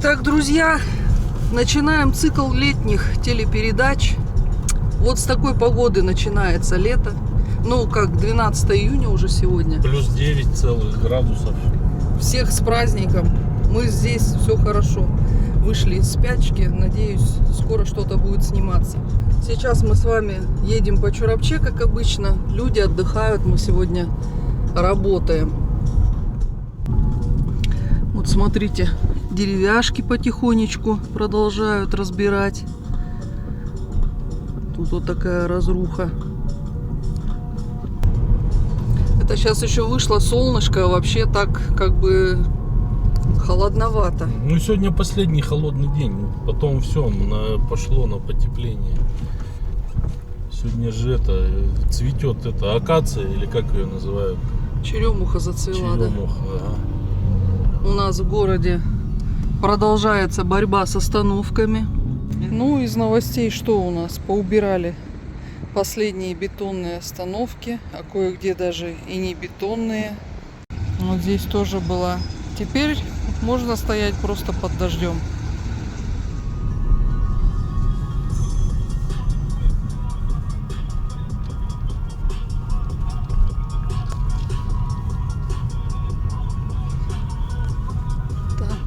Итак, друзья, начинаем цикл летних телепередач. Вот с такой погоды начинается лето. Ну, как 12 июня уже сегодня. Плюс 9 целых градусов. Всех с праздником. Мы здесь, все хорошо. Вышли из спячки. Надеюсь, скоро что-то будет сниматься. Сейчас мы с вами едем по Чурапче, как обычно. Люди отдыхают, мы сегодня работаем. Вот смотрите, деревяшки потихонечку продолжают разбирать. Тут вот такая разруха. Это сейчас еще вышло солнышко, вообще так как бы холодновато. Ну сегодня последний холодный день, потом все, пошло на потепление. Сегодня же это цветет это акация, или как ее называют? Черемуха зацвела, Черемуха, да? ага. У нас в городе продолжается борьба с остановками. Ну, из новостей что у нас? Поубирали последние бетонные остановки, а кое-где даже и не бетонные. Вот здесь тоже была. Теперь можно стоять просто под дождем.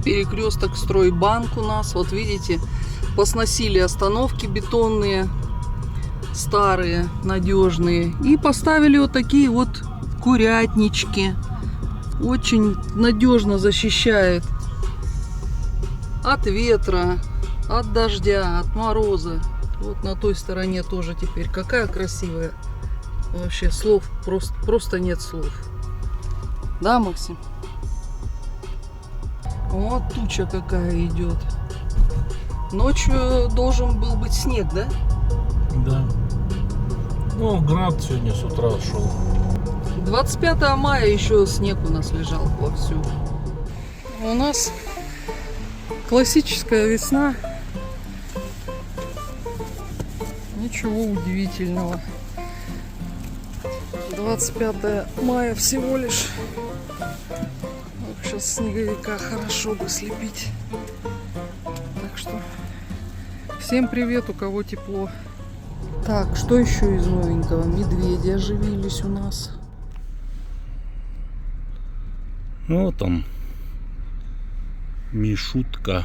Перекресток Стройбанк у нас. Вот видите, посносили остановки бетонные, старые, надежные. И поставили вот такие вот курятнички. Очень надежно защищает от ветра, от дождя, от мороза. Вот на той стороне тоже теперь. Какая красивая. Вообще слов, просто нет слов. Да, Максим? Вот туча какая идет. Ночью должен был быть снег, да? Да. Ну, град сегодня с утра шел. 25 мая еще снег у нас лежал вовсю. У нас классическая весна. Ничего удивительного. 25 мая всего лишь. Сейчас снеговика хорошо бы слепить. Так что всем привет, у кого тепло. Так, что еще из новенького? Медведи оживились у нас. Ну там Мишутка.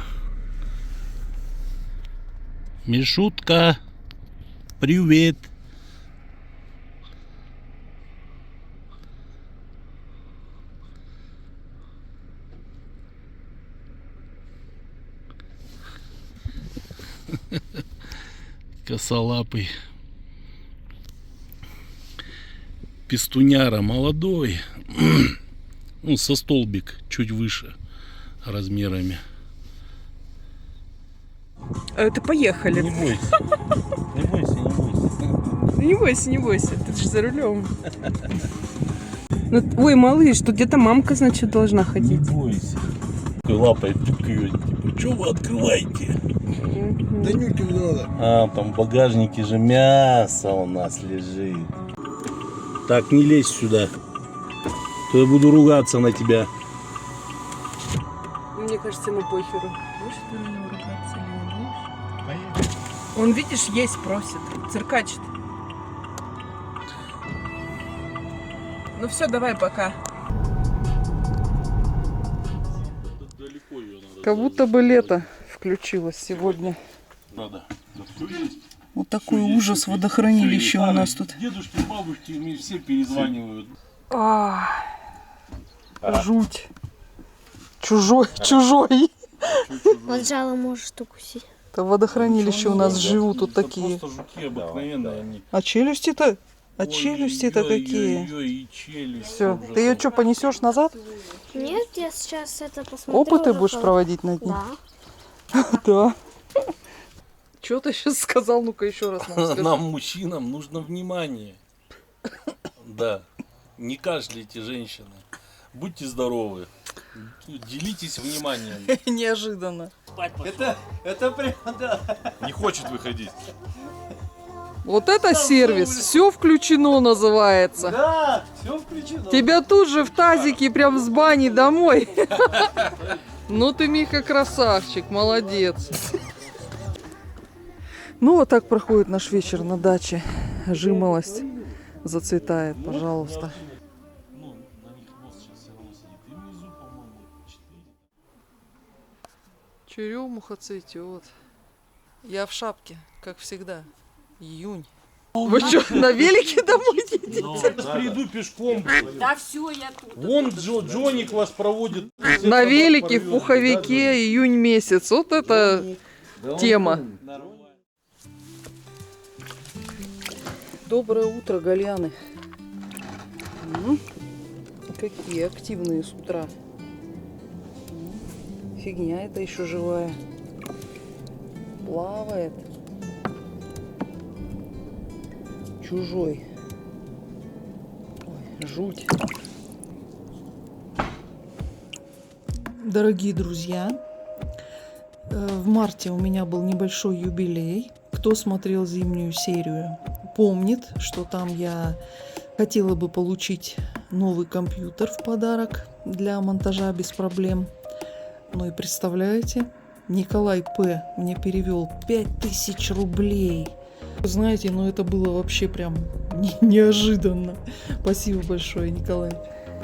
Мишутка, привет. Косолапый. Пестуняра молодой. Ну, со столбик чуть выше размерами. Это поехали. Не бойся. Не бойся, не бойся. Не бойся, не бойся. Ты же за рулем. Ой, малыш, тут где-то мамка, значит, должна ходить. Не бойся. Лапой тыкает, типа, что вы открываете? Да нюхи не надо. А, там в багажнике же мясо у нас лежит. Так, не лезь сюда. То я буду ругаться на тебя. Мне кажется, ему похеру. Будешь ты на него ругаться или не будешь? Он, видишь, есть просит. Циркачит. Ну все, давай, пока. Как будто бы лето включилось сегодня. Надо. Все есть. Вот такой ужас водохранилище у нас тут. Дедушки, бабушки, мне все перезванивают. Жуть. Чужой. Вот жало может укусить. Это водохранилище у нас живут тут такие. Просто жуки обыкновенные они. А челюсти-то? А челюсти-то какие? Все. Ты ее что, понесешь назад? Нет, я сейчас это посмотрю. Опыты уже будешь как- проводить над ним? Да. Да. Что ты сейчас сказал? Ну-ка еще раз нам скажи. Нам, мужчинам, нужно внимание. Да. Не кашляйте, женщины. Будьте здоровы. Делитесь вниманием. Неожиданно. Это прям, да. Не хочет выходить. Вот это сервис. Все включено называется. Да, все включено. Тебя тут же в тазике прям с бани домой. Ну ты, Миха, красавчик, молодец. Ну вот так проходит наш вечер на даче. Жимолость зацветает, пожалуйста. Ну, на них мост сейчас все равно сидит. И внизу, по-моему, 4. Черемуха цветет. Я в шапке, как всегда. Июнь. Вы что, на велике домой едете? Сейчас приду пешком. Да все, я тут. Вон Джоник вас проводит. На велике, в пуховике, июнь месяц. Вот это тема. Доброе утро, гальяны. Какие активные с утра. Фигня это еще живая. Плавает. Чужой. Ой, жуть. Дорогие друзья, в марте у меня был небольшой юбилей. Кто смотрел зимнюю серию, помнит, что там я хотела бы получить новый компьютер в подарок для монтажа без проблем. Ну и представляете, Николай П. мне перевел 5000 рублей. Знаете, ну это было вообще прям неожиданно. Спасибо большое, Николай.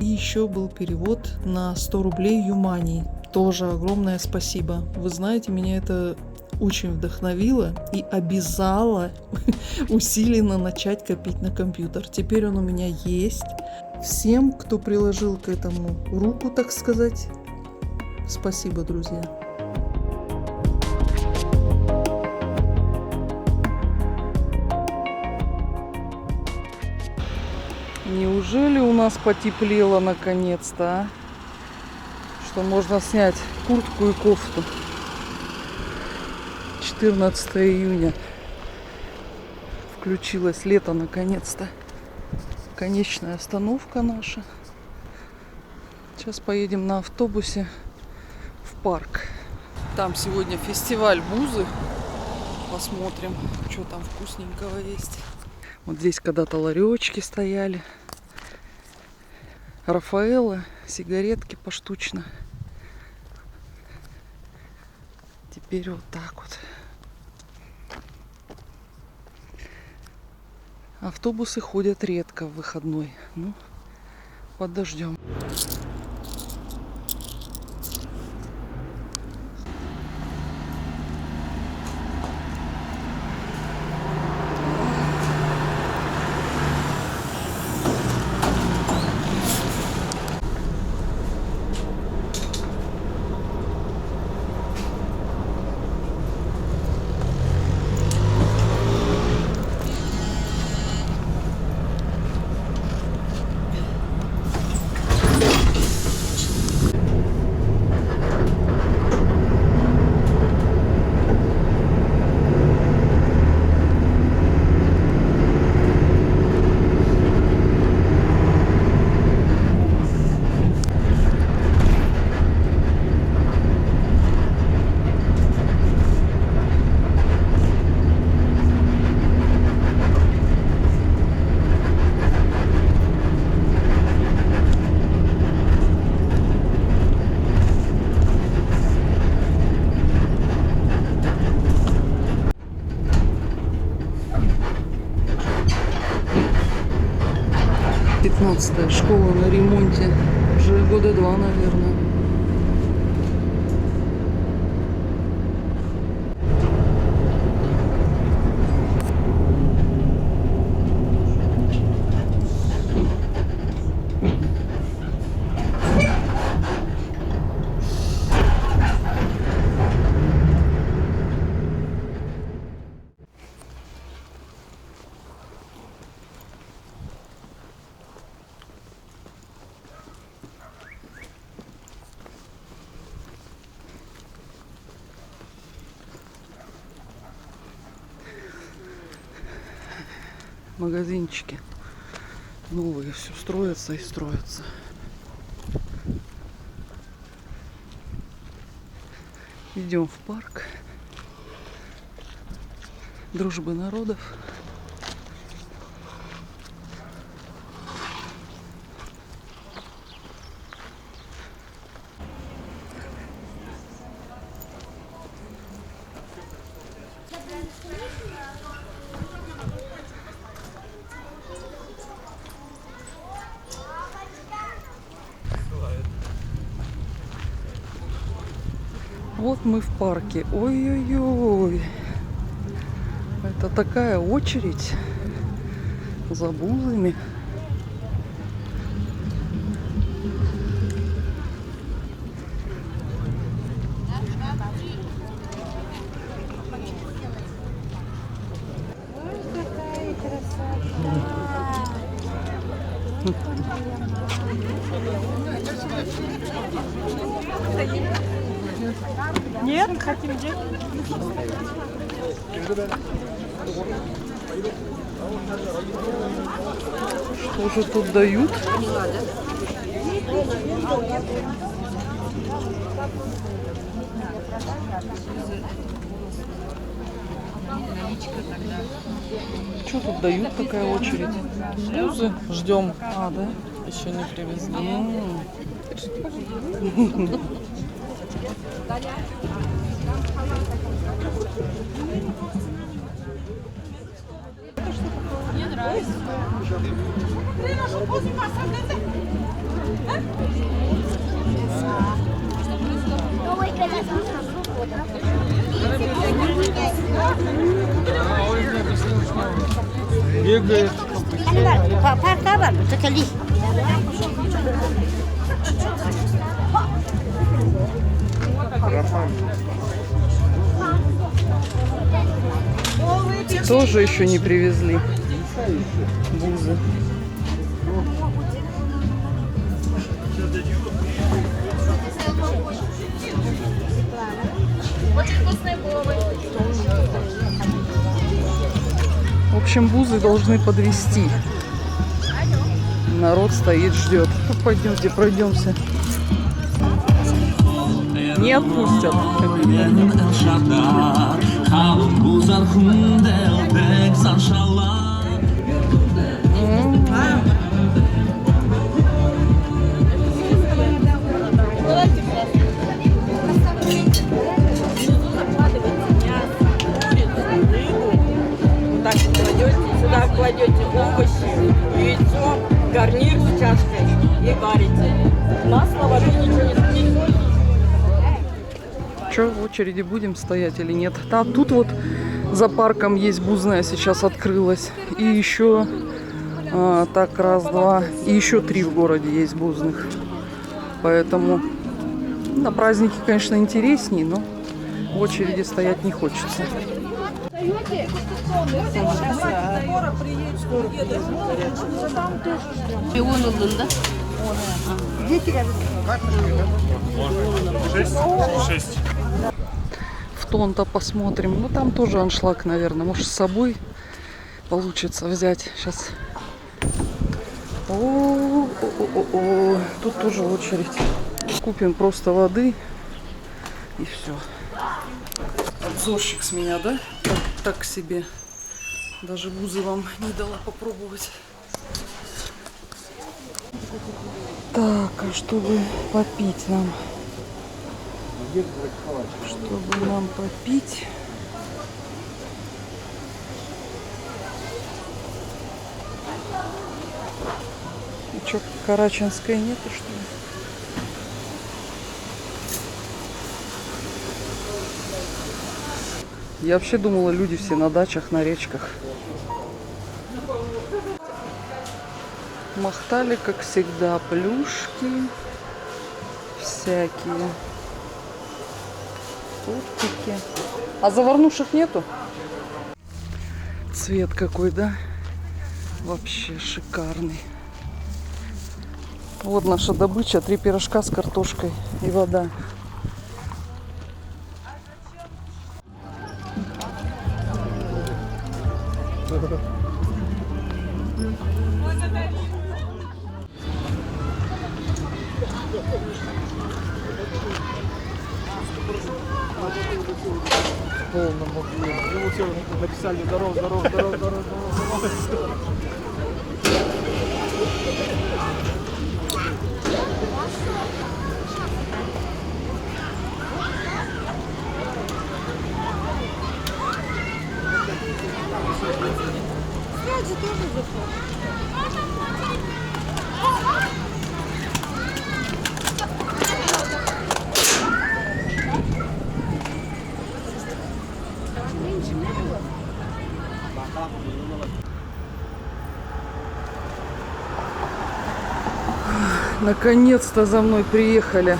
И еще был перевод на 100 рублей Юмани. Тоже огромное спасибо. Вы знаете, меня это очень вдохновило и обязало усиленно начать копить на компьютер. Теперь он у меня есть. Всем, кто приложил к этому руку, так сказать, спасибо, друзья. Неужели у нас потеплело наконец-то, а? Что можно снять куртку и кофту. 14 июня. Включилось лето наконец-то. Конечная остановка наша. Сейчас поедем на автобусе в парк. Там сегодня фестиваль Бузы. Посмотрим, что там вкусненького есть. Вот здесь когда-то ларечки стояли. Рафаэлло, сигаретки поштучно. Теперь вот так вот. Автобусы ходят редко в выходной. Ну, подождем. Школа на ремонте. Уже года 2, наверное. Магазинчики новые, все строятся и строятся. Идем в парк дружбы народов. Вот мы в парке. Ой-ой-ой. Это такая очередь за бузами. Нет, хотим где? Что же тут дают? Что тут дают, такая очередь? Бузы ждем. А, да? Еще не привезли. Бегает. Тоже еще не привезли бузы. В общем, бузы должны подвести. Народ стоит, ждет. Ну, пойдемте, пройдемся. Не отпустят. Вот так кладете, сюда кладете овощи, яйцо, гарнир с чашкой и варите. Масло, воды, ничего не спите. Что, в очереди будем стоять или нет? Да, тут вот за парком есть бузная, сейчас открылась. И еще так, раз, два. И еще 3 в городе есть бузных. Поэтому на праздники, конечно, интересней, но в очереди стоять не хочется. В тон-то посмотрим. Ну, там тоже аншлаг, наверное. Может, с собой получится взять. Сейчас. О, тут тоже очередь. Купим просто воды. И все. Обзорщик с меня, да? Так себе. Даже бузы вам не дала попробовать. Так, а чтобы попить нам? Чтобы нам попить? И что, карачинской нету, что ли? Я вообще думала, люди все на дачах, на речках. Махтали, как всегда, плюшки всякие. Тортики. А заварнушек нету? Цвет какой, да? Вообще шикарный. Вот наша добыча. 3 пирожка с картошкой и вода. Ему все написали здорово. Наконец-то за мной приехали.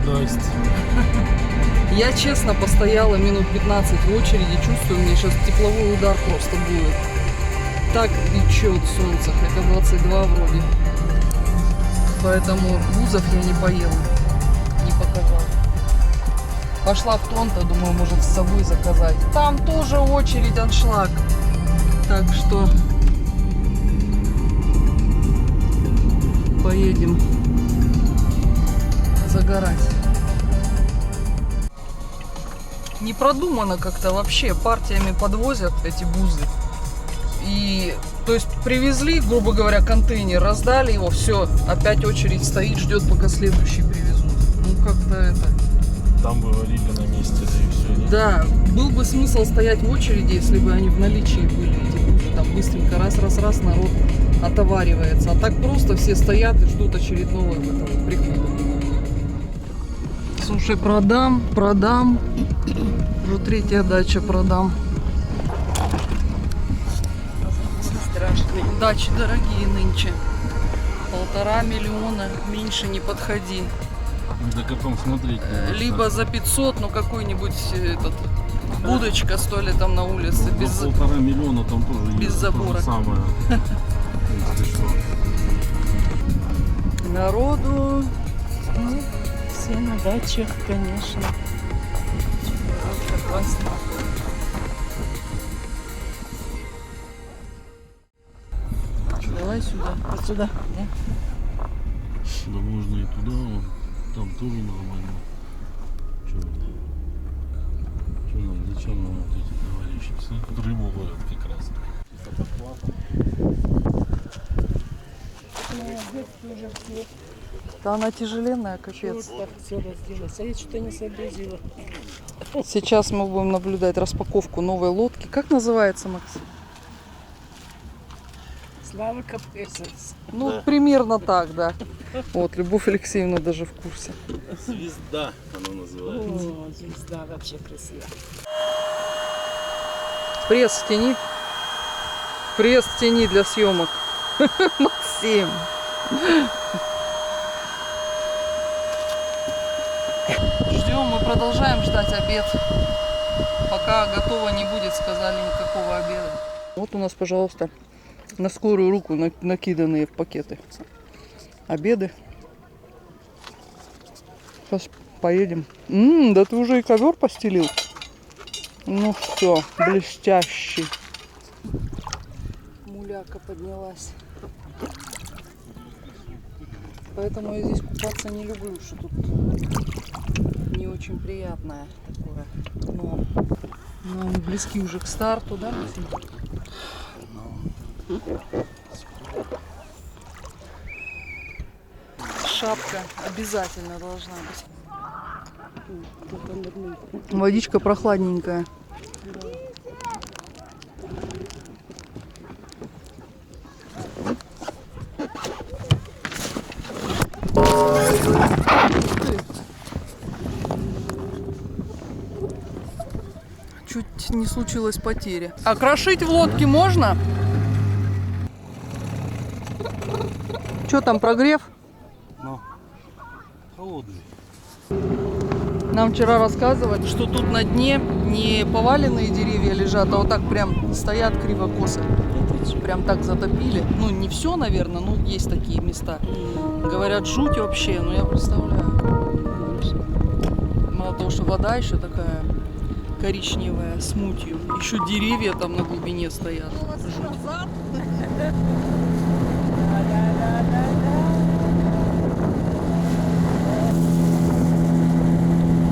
Здрасте. Я честно постояла минут 15 в очереди, чувствую, мне сейчас тепловой удар просто будет. Так печет солнце, хотя 22 вроде. Поэтому вузов я не поела, не показала. Пошла в Тонто, думаю, может с собой заказать. Там тоже очередь, аншлаг. Так что поедем загорать. Не продумано как-то вообще, партиями подвозят эти бузы. И, то есть, привезли, грубо говоря, контейнер, раздали его, все, опять очередь стоит, ждет, пока следующий привезут. Ну, как-то это... Там вы варили на месте, да и все. Да, был бы смысл стоять в очереди, если бы они в наличии были, эти бузы. Там быстренько раз, народ отоваривается. А так просто все стоят и ждут очередного этого прихода. Слушай, продам. Уже третья дача продам. Страшный. Дачи дорогие нынче. 1,5 миллиона, меньше не подходи. Так о том смотреть. Либо за 500, ну какой-нибудь этот будочка, что ли, там на улице. Без... 1,5 миллиона там тоже без есть. забора. То же самое. Если что. Народу. Ну, все на дачах, конечно. Классно. Давай сюда. Вот сюда. Да? Да можно и туда, вон. Там тоже нормально. Че нам, зачем нам вот эти товарищи? Смотри, тут рыбу ловят как раз. Да она тяжеленная, капец. Все разделось, а я что-то не сообразила. Сейчас мы будем наблюдать распаковку новой лодки. Как называется, Максим? Слава Капесец. Ну, Да. примерно так, да. Вот, Любовь Алексеевна даже в курсе. Звезда она называется. О, звезда вообще красивая. Пресс тяни. Пресс тяни для съемок. Максим. Ждем, мы продолжаем ждать обед. Пока готово не будет, сказали, никакого обеда. Вот у нас, пожалуйста, на скорую руку накиданные в пакеты обеды. Сейчас поедем. Да ты уже и ковер постелил. Ну все, блестящий. Муляка поднялась. Поэтому я здесь купаться не люблю, что тут не очень приятное такое. Но мы близки уже к старту, да, Максим? Шапка обязательно должна быть. Водичка прохладненькая. Чуть не случилось потери. А крошить в лодке можно? Что там, прогрев? Но холодный. Нам вчера рассказывали, что тут на дне не поваленные деревья лежат, а вот так прям стоят криво-косо. Прям так затопили. Ну, не все, наверное, но есть такие места. Говорят, жуть вообще, но я представляю. Мало того, что вода еще такая коричневая, с мутью. Еще деревья там на глубине стоят. Жуть.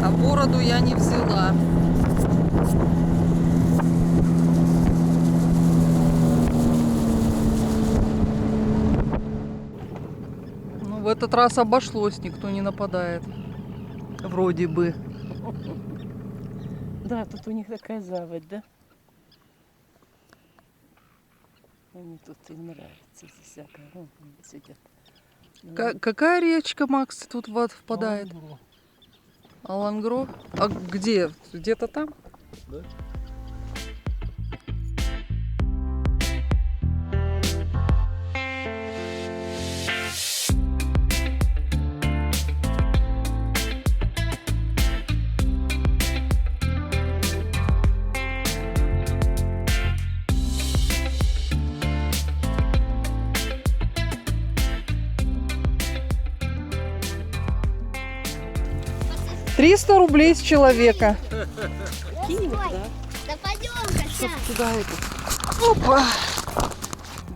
А бороду я не взяла. Ну, в этот раз обошлось, никто не нападает. Вроде бы. Да, тут у них такая заводь, да? Мне тут им нравится здесь всякое. Вон они сидят. Какая речка, Макс, тут впадает? Алангро? А где? Где-то там? Да. 300 рублей с человека. Да пойдем-ка сейчас. Туда это. Опа!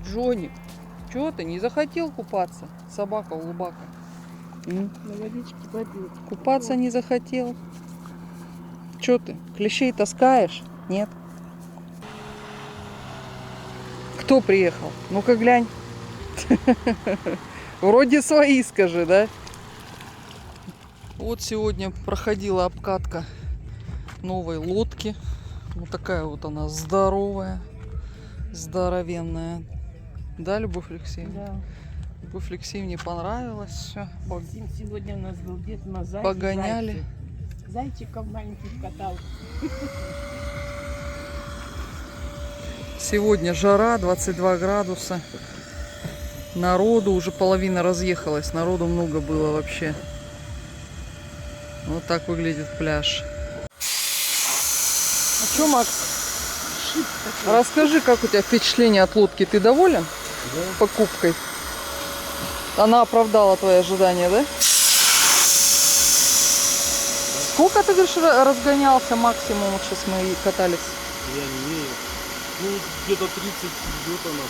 Джонни, чего ты не захотел купаться? Собака улыбака. На водичке попить. Купаться не захотел. Чё ты, клещей таскаешь? Нет. Кто приехал? Ну-ка глянь. Вроде свои, скажи, да? Вот сегодня проходила обкатка новой лодки. Вот такая вот она здоровая, здоровенная. Да, Любовь Алексеевна? Да. Любовь Алексеевне понравилось все. Максим сегодня у нас был дед на зайце. Погоняли. Зайчиков маленьких катал. Сегодня жара, 22 градуса. Народу уже половина разъехалась. Народу много было вообще. Вот так выглядит пляж. Ну что, Макс? Расскажи, как у тебя впечатление от лодки? Ты доволен покупкой? Она оправдала твои ожидания, да? Сколько, ты говоришь, разгонялся максимум, вот сейчас мы катались? Я не имею. Ну, где-то 30 идет она.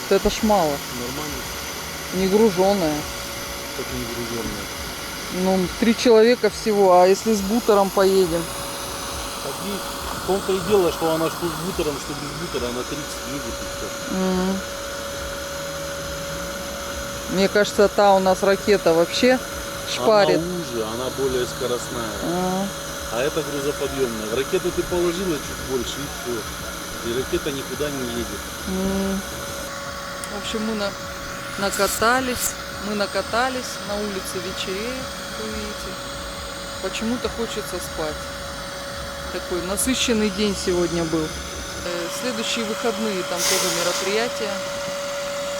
Вот это ж мало. Нормально. Не груженная. Так не груженная. Ну, 3 человека всего, а если с бутером поедем? Так и в том-то и дело, что она что с бутером, что без бутера, она 30 двигает и все. Мне кажется, та у нас ракета вообще шпарит. Она уже, она более скоростная. А это грузоподъемная. В ракету ты положила чуть больше и все. И ракета никуда не едет. В общем, мы накатались. Мы накатались. На улице вечереет, вы видите. Почему-то хочется спать. Такой насыщенный день сегодня был. Следующие выходные там тоже мероприятия.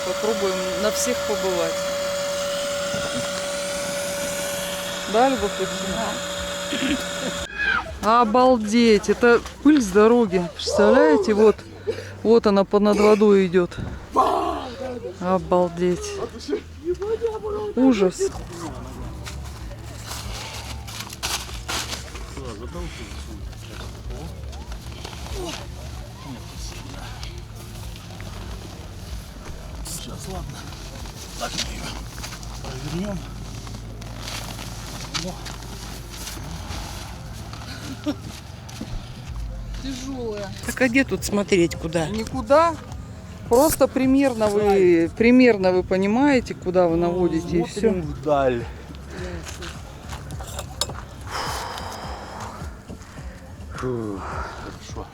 Попробуем на всех побывать. Да, Любовь Алексеевна? Обалдеть! Это пыль с дороги. Представляете? Вот она над водой идет. Обалдеть. Ужас. Сейчас, ладно. Так мы ее провернем. Тяжелая. Так а где тут смотреть куда? Никуда. Просто примерно вы понимаете, куда вы наводите, и все. Вдаль. Фу, хорошо.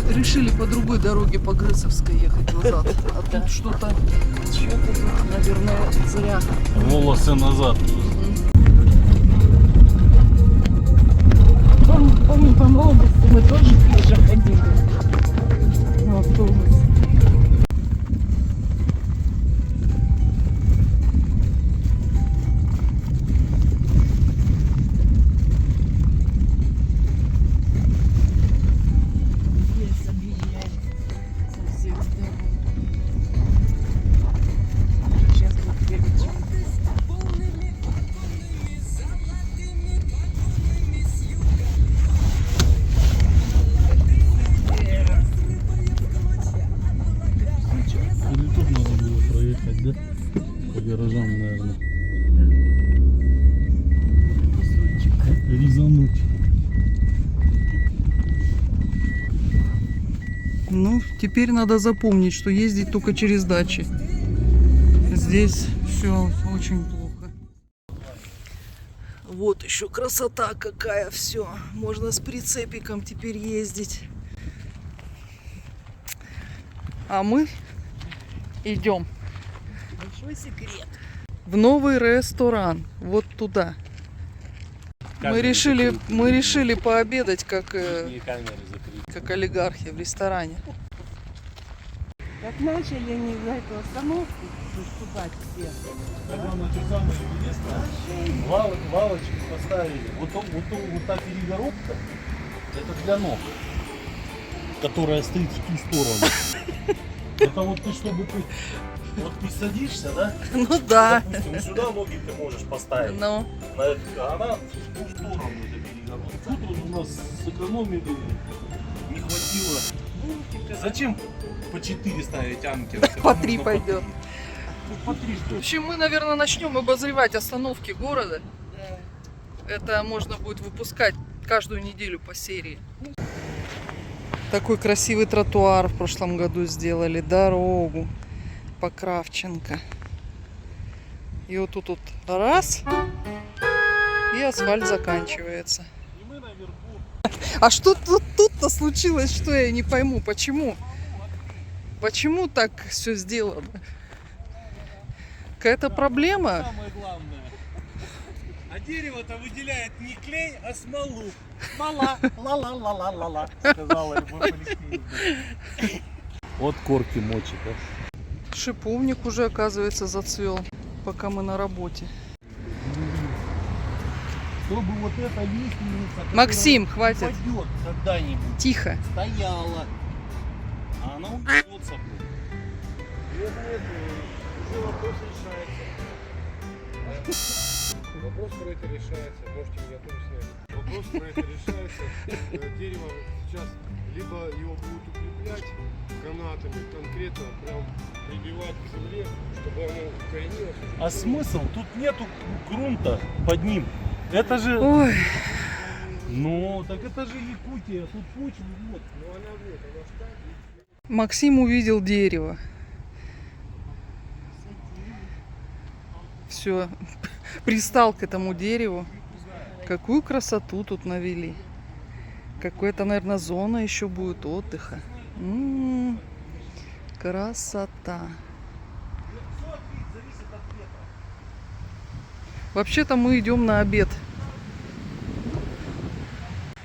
Решили по другой дороге по Грызовской ехать назад. А тут что-то, наверное, зря. Волосы назад. Помню, по молодости мы тоже ближе ходили. На автобус. Лес объезжает со всех сторон. Сейчас будет бегать. Или тут надо было проехать, да? По гаражам, наверное. Резануть. Ну, теперь надо запомнить, что ездить только через дачи. Здесь все очень плохо. Вот еще красота какая, все. Можно с прицепиком теперь ездить. А мы идем Большой секрет. в новый ресторан. Вот туда. Мы решили пообедать, как олигархи в ресторане. Как начали они за эту остановку выступать все. Валочки поставили. Вот та перегородка, это для ног, которая стоит в ту сторону. Это вот ты, чтобы ты Вот не садишься, да? Ну да. Допустим, сюда ноги ты можешь поставить. Ну, На эту, а она в ту сторону это вот тут вот у нас сэкономили, не хватило. Зачем по 4 ставить анкеры? По 3 пойдет. По 3 что В ли? общем, мы, наверное, начнем обозревать остановки города. Это можно будет выпускать каждую неделю по серии. Такой красивый тротуар в прошлом году сделали. Дорогу по Кравченко. И вот тут вот раз. И асфальт заканчивается. И мы наверху. А что тут-то случилось, что я не пойму, почему? Почему так все сделано? Какая-то проблема? Самое главное. А дерево-то выделяет не клей, а смолу. Смола, ла-ла-ла-ла-ла-ла, сказала Любовь Алексеевна. Вот корки мочит, да? Шиповник уже, оказывается, зацвел, пока мы на работе. Чтобы вот эта лестница, Максим, хватит. упадет когда-нибудь, Тихо. стояла, а она убьется. Нет, уже вопрос решается. Вопрос про это решается. Можете меня тоже снять. Вопрос про это решается. Дерево сейчас либо его будут укреплять канатами, конкретно прям прибивать к земле, чтобы оно укоренилось. А смысл? Тут нету грунта под ним. Это же... Ой, Ну, так это же Якутия, тут почва вот. Но она вот, она встанет. Максим увидел дерево. Все, пристал к этому дереву. Какую красоту тут навели. Какая-то, наверное, зона еще будет отдыха. Красота. Вообще-то мы идем на обед.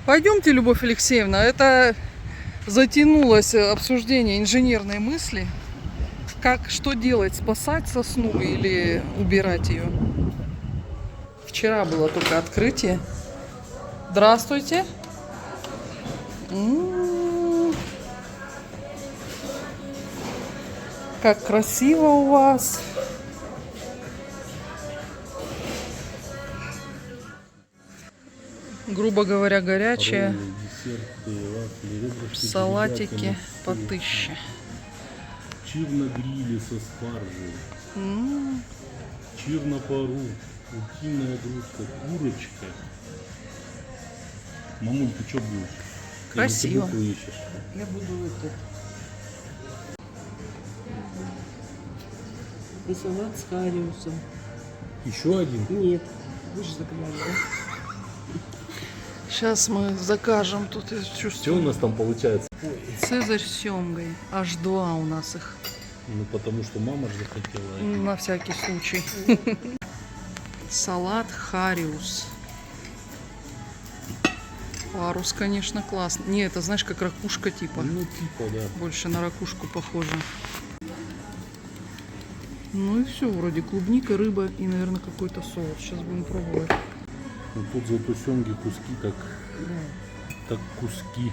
Пойдемте, Любовь Алексеевна, это затянулось обсуждение инженерной мысли. Как, что делать, спасать сосну или убирать ее? Вчера было только открытие. Здравствуйте. Как красиво у вас. Грубо говоря, горячее. Салатики по 1000. Чир на гриле со спаржей. Чир на пару. Утиная грудка. Курочка. Мамуль, ты что будешь? Красиво. Ты ищешь? Я буду это. И салат с хариусом. Еще один? Нет, вы же заказали, да? Сейчас мы закажем. Тут я Что у чувствую. нас там получается? Цезарь с семгой. Аж 2 у нас их. Ну, потому что мама же захотела. На всякий случай. Салат хариус. Парус, конечно, классно. Не, это знаешь, как ракушка типа. Ну, типа, да. Больше на ракушку похоже. Ну и все, вроде клубника, рыба и, наверное, какой-то соус. Сейчас будем пробовать. Ну, тут зато семги куски так куски.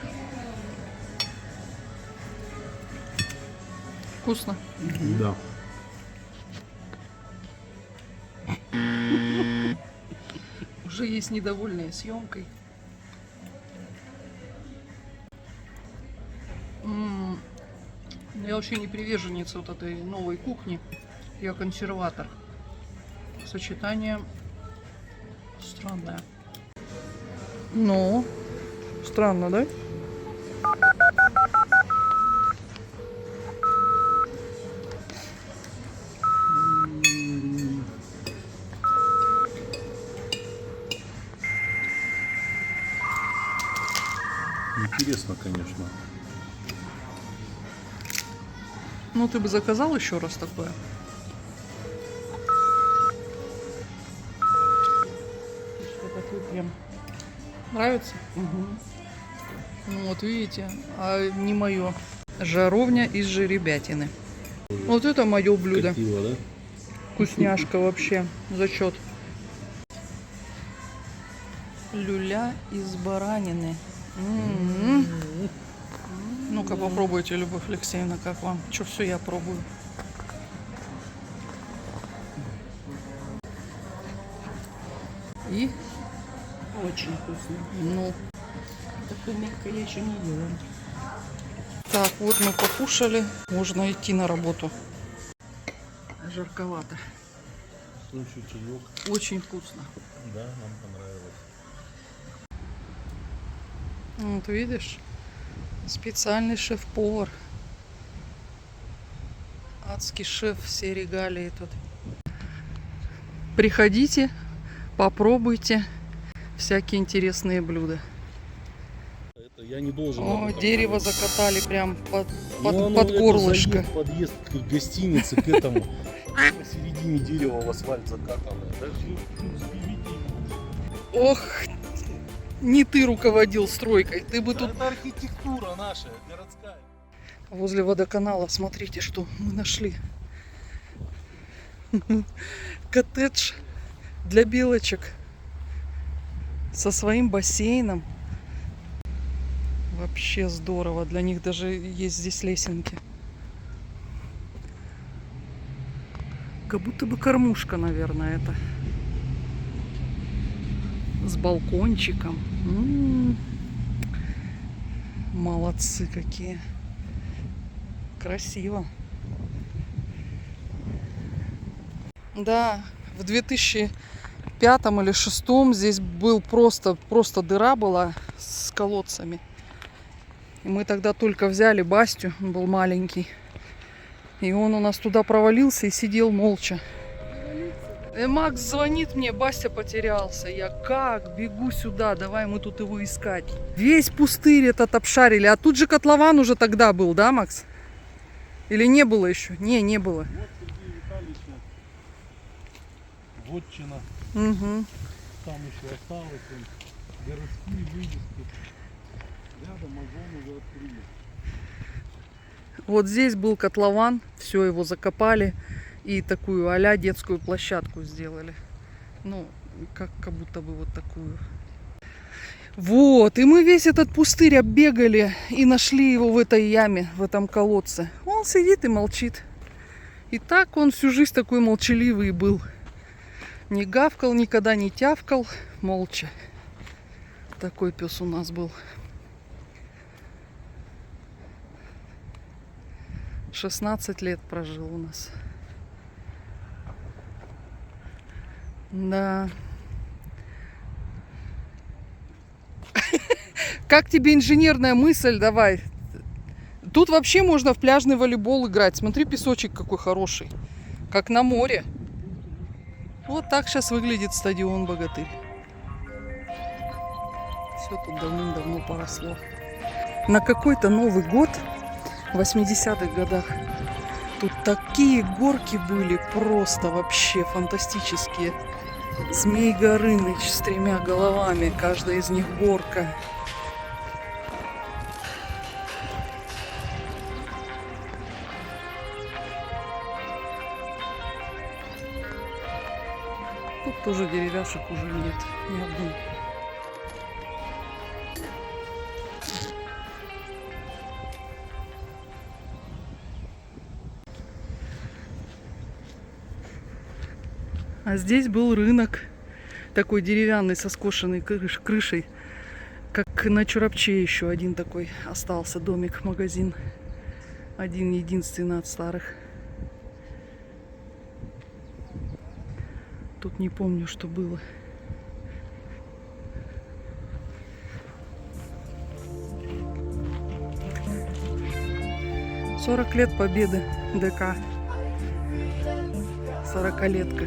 Вкусно. Да. Уже есть недовольные съемкой. Я вообще не приверженец вот этой новой кухни. Я консерватор. Сочетание странное. Ну, странно, да? Интересно, конечно. Ну, ты бы заказал еще раз такое? Что такое прям. Нравится? Угу. Ну, вот видите, а не мое. Жаровня из жеребятины. Вот это мое блюдо. Красиво, да? Вкусняшка вообще. Зачет. Люля из баранины. Ну-ка попробуйте, Любовь Алексеевна, как вам? Что, все я пробую. И, Очень вкусно. ну, Такое мягкое я еще не ела. так, вот мы покушали. Можно идти на работу. Жарковато. Слушай, чаек. Очень вкусно. Да, нам понравилось. Вот видишь, специальный шеф-повар. Адский шеф, все регалии тут. Приходите, попробуйте всякие интересные блюда. Это я не должен. О, об этом дерево говорить. закатали прям под Ну, оно, это горлышко. Подъезд к гостинице, к этому. Посередине дерева в асфальт закатанное. Даже Ох, не ты руководил стройкой, ты бы тут... это архитектура наша, городская. Возле водоканала, смотрите, что мы нашли. Коттедж для белочек со своим бассейном. Вообще здорово. Для них даже есть здесь лесенки. Как будто бы кормушка, наверное, это. С балкончиком. Молодцы какие. Красиво. Да, в 2005 или 2006 здесь был просто дыра была с колодцами. И мы тогда только взяли Бастю, он был маленький. И он у нас туда провалился и сидел молча. Макс звонит мне, Бастя потерялся. Я как? Бегу сюда, давай мы тут его искать. Весь пустырь этот обшарили. А тут же котлован уже тогда был, да, Макс? Или не было еще? Не было. Вот Сергея Витальевича вотчина. Угу. Там еще осталось. Городские вывески. Рядом озон уже открыли. Вот здесь был котлован, все его закопали и такую а-ля детскую площадку сделали. Ну, как будто бы вот такую. Вот, и мы весь этот пустырь оббегали и нашли его в этой яме, в этом колодце. Он сидит и молчит. И так он всю жизнь такой молчаливый был. Не гавкал, никогда не тявкал, молча. Такой пес у нас был. 16 лет прожил у нас. Да. Как тебе инженерная мысль? Давай. Тут вообще можно в пляжный волейбол играть. Смотри, песочек какой хороший. Как на море. Вот так сейчас выглядит стадион «Богатырь». Все тут давным-давно поросло. На какой-то Новый год в 80-х годах тут такие горки были, просто вообще фантастические. Змей Горыныч с 3 головами, каждая из них горка. Тут тоже деревяшек уже нет, ни одной. А здесь был рынок, такой деревянный, со скошенной крышей. Как на Чурапче еще один такой остался домик, магазин. Один единственный от старых. Тут не помню, что было. — 40 лет победы ДК. 40-летка.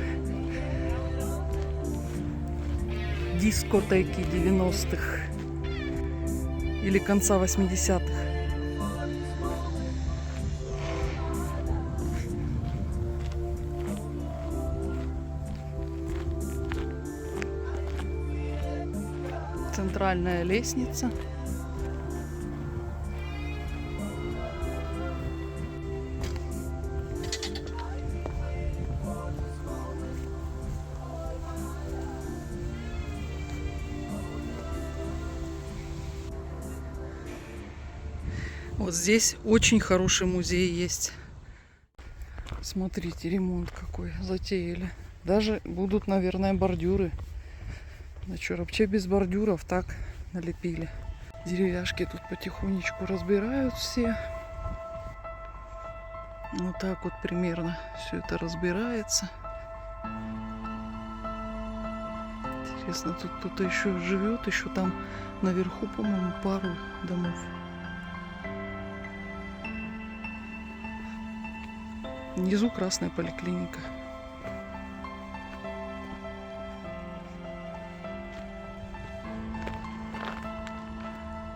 Дискотеки 90-х или конца 80-х. Центральная лестница. Вот здесь очень хороший музей есть. Смотрите, ремонт какой затеяли. Даже будут, наверное, бордюры. Ну что, вообще без бордюров так налепили. Деревяшки тут потихонечку разбирают все. Вот так вот примерно все это разбирается. Интересно, тут кто-то еще живет, еще там наверху, по-моему, пару домов. Внизу красная поликлиника.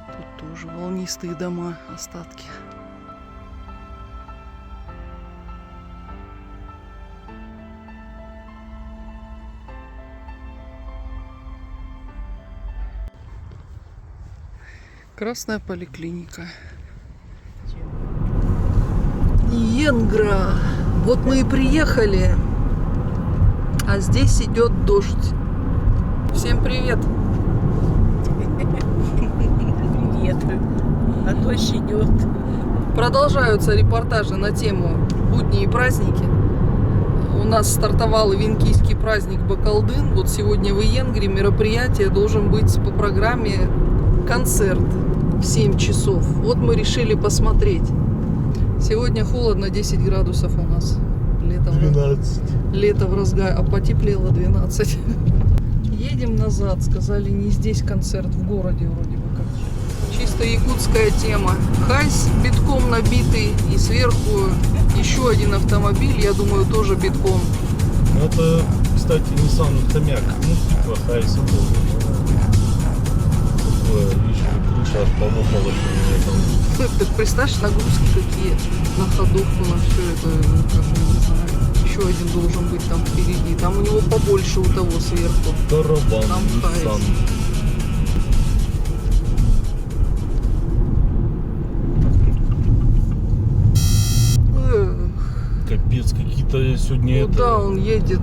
Тут тоже волнистые дома, остатки. Красная поликлиника. Енгра. Вот мы и приехали. А здесь идет дождь. Всем привет. Привет. А дождь идет. Продолжаются репортажи на тему будни и праздники. У нас стартовал венкийский праздник Бакалдын. Вот сегодня в Иенгре мероприятие должен быть по программе концерт в 7 часов. Вот мы решили посмотреть. Сегодня холодно, 10 градусов у нас. Лето 12. Лето в разгаре, а потеплело 12. Едем назад, сказали, не здесь концерт, в городе вроде бы как. Чисто якутская тема. Хайс битком набитый и сверху еще один автомобиль, я думаю, тоже битком. Ну, это, кстати, Nissan Хомяк. Ну, типа Хайса тоже. Видишь, крыша аж полопалась у меня там. Ты представляешь, нагрузки какие на ходовку, на все это, ну, как, не знаю. Еще один должен быть там впереди. Там у него побольше у того сверху. Караван, Там Nissan. Капец, какие-то сегодня Куда он едет?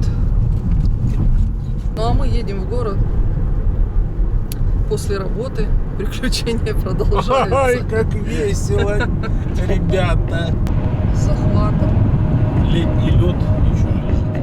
Ну а мы едем в город. После работы приключения продолжаются. Ай, как весело, ребята. С захватом. Летний лед еще лежит.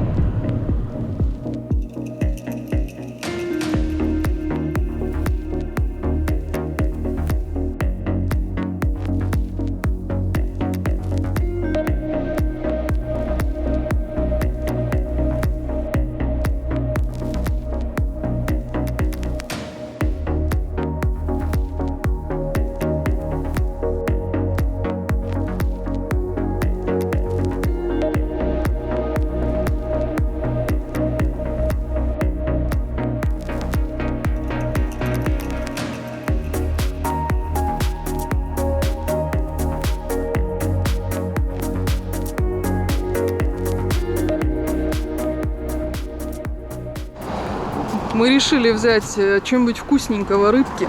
Мы решили взять что-нибудь вкусненького, рыбки.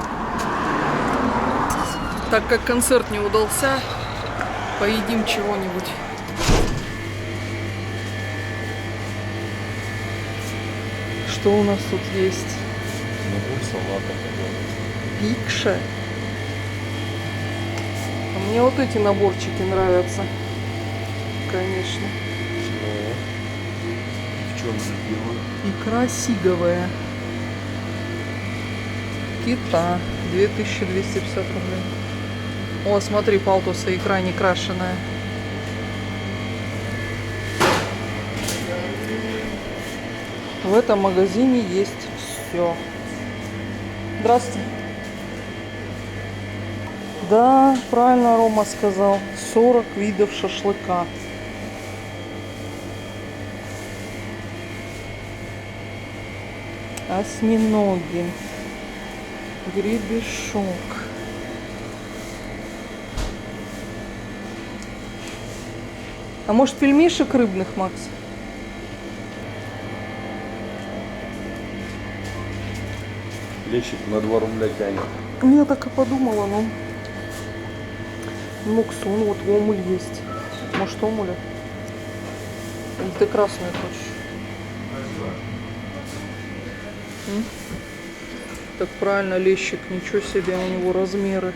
Так как концерт не удался, поедим чего-нибудь. Что у нас тут есть? Набор салата. Пикша. А мне вот эти наборчики нравятся. Конечно. В чем же дело? Икра сиговая. Кита. 2250 рублей. О, смотри, палтуса, икра не крашеная. В этом магазине есть все. Здравствуйте. Да, правильно Рома сказал. 40 видов шашлыка. Осьминоги. Гребешок. А может, пельмешек рыбных, Макс? Лещик на 2 рубля тянет. Я так и подумала, но... Муксон, вот омуль есть. Может, омуля? Или ты красную хочешь? М? Так правильно, лещик, ничего себе, у него размеры.